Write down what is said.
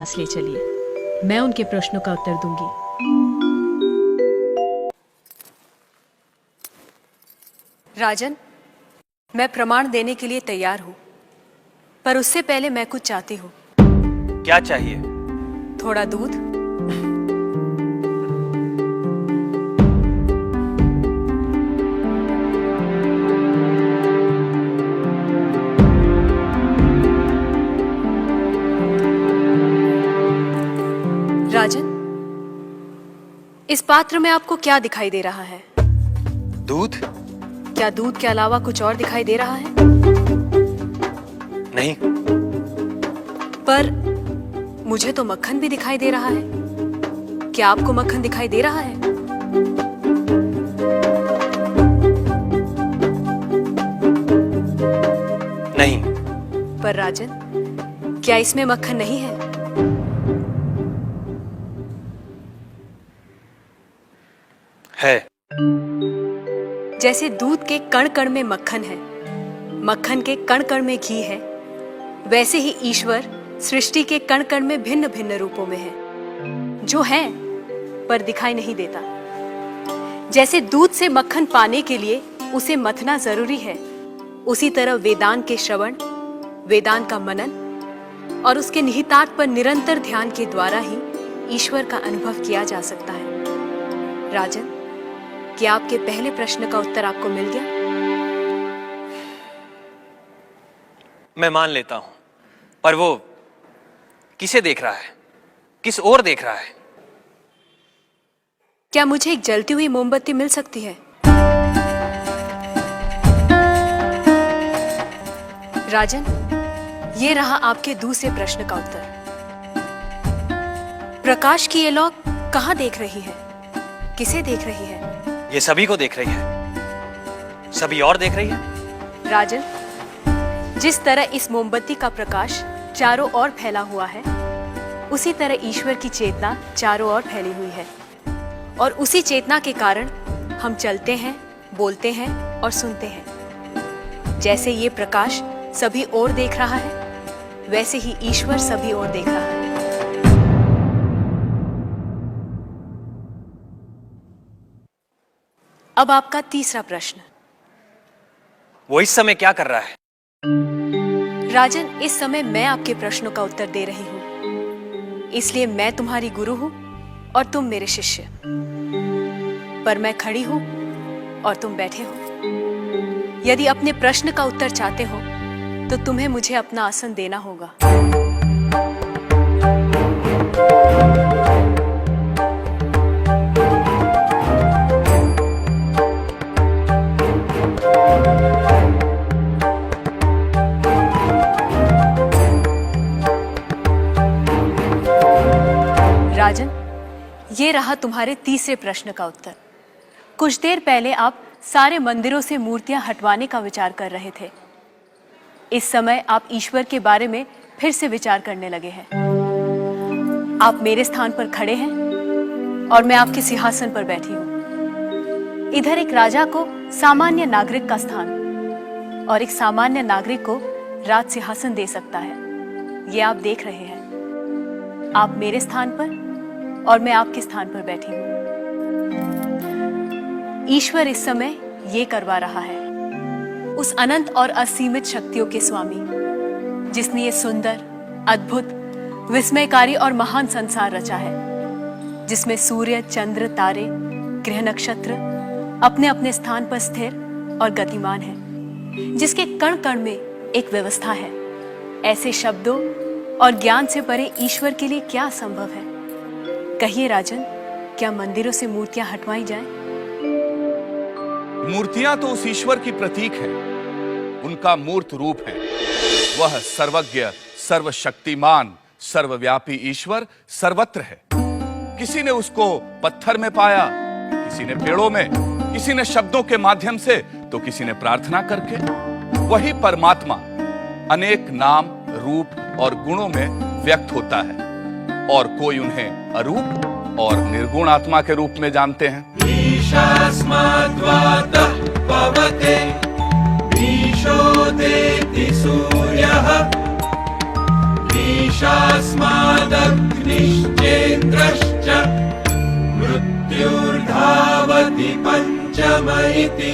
पास ले चलिए, मैं उनके प्रश्नों का उत्तर दूंगी। राजन, मैं प्रमाण देने के लिए तैयार हूं, पर उससे पहले मैं कुछ चाहती हूं। क्या चाहिए? थोड़ा दूध। राजन, इस पात्र में आपको क्या दिखाई दे रहा है? दूध? क्या दूध के अलावा कुछ और दिखाई दे रहा है? नहीं। पर मुझे तो मक्खन भी दिखाई दे रहा है। क्या आपको मक्खन दिखाई दे रहा है? नहीं। पर राजन, क्या इसमें मक्खन नहीं है? है। जैसे दूध के कण कण में मक्खन है, मक्खन के कण कण में घी है, वैसे ही ईश्वर सृष्टि के कण कण में भिन्न भिन्न रूपों में है, जो है पर दिखाई नहीं देता। जैसे दूध से मक्खन पाने के लिए उसे मथना जरूरी है, उसी तरह वेदांत के श्रवण, वेदांत का मनन और उसके निहितार्थ पर निरंतर ध्यान के द्वारा ही ईश्वर का अनुभव किया जा सकता है। राजन, क्या आपके पहले प्रश्न का उत्तर आपको मिल गया? मैं मान लेता हूं, पर वो किसे देख रहा है? किस ओर देख रहा है? क्या मुझे एक जलती हुई मोमबत्ती मिल सकती है? राजन, ये रहा आपके दूसरे प्रश्न का उत्तर। प्रकाश की ये लौ कहां देख रही है? किसे देख रही है? ये सभी को देख रही है। सभी और देख रही है। राजन, जिस तरह इस मोमबत्ती का प्रकाश चारों ओर फैला हुआ है, उसी तरह ईश्वर की चेतना चारों ओर फैली हुई है, और उसी चेतना के कारण हम चलते हैं, बोलते हैं और सुनते हैं। जैसे ये प्रकाश सभी ओर देख रहा है, वैसे ही ईश्वर सभी ओर देख रहा है। अब आपका तीसरा प्रश्न। वो इस समय क्या कर रहा है? राजन, इस समय मैं आपके प्रश्नों का उत्तर दे रही हूं, इसलिए मैं तुम्हारी गुरु हूं और तुम मेरे शिष्य। पर मैं खड़ी हूं और तुम बैठे हो। यदि अपने प्रश्न का उत्तर चाहते हो तो तुम्हें मुझे अपना आसन देना होगा। राजन, ये रहा तुम्हारे तीसरे प्रश्न का उत्तर। कुछ देर पहले आप सारे मंदिरों से मूर्तियां हटवाने का विचार कर रहे थे। इस समय आप ईश्वर के बारे में फिर से विचार करने लगे हैं। आप मेरे स्थान पर खड़े हैं और मैं आपके सिंहासन पर बैठी हूं। इधर एक राजा को सामान्य नागरिक का स्थान और एक सामान्य नागरिक को राज सिंहासन दे सकता है। ये आप देख रहे हैं। आप मेरे स्थान पर और मैं आपके स्थान पर बैठी हूं। ईश्वर इस समय ये करवा रहा है। उस अनंत और असीमित शक्तियों के स्वामी, जिसने ये सुंदर, अद्भुत, विस्मयकारी और महान संसार रचा है, जिसमें सूर्य, चंद्र, तारे, ग्रह, नक्षत्र अपने अपने स्थान पर स्थिर और गतिमान है, जिसके कण कण में एक व्यवस्था है। ऐसे शब्दों और ज्ञान से परे ईश्वर के लिए क्या संभव है? कहिए राजन, क्या मंदिरों से मूर्तियां हटवाई जाएं? मूर्तियां तो उस ईश्वर की प्रतीक है, उनका मूर्त रूप है। वह सर्वज्ञ, सर्वशक्तिमान, सर्वव्यापी ईश्वर सर्वत्र है। किसी ने उसको पत्थर में पाया, किसी ने पेड़ों में, किसी ने शब्दों के माध्यम से, तो किसी ने प्रार्थना करके। वही परमात्मा अनेक नाम, रूप और गुणों में व्यक्त होता है, और कोई उन्हें अरूप और निर्गुण आत्मा के रूप में जानते हैं। ईशास्माद्वातः पवते ईशो देति सूर्यः ईशास्मादग्निश्चेन्द्रश्च मृत्युर्धावति पञ्चम इति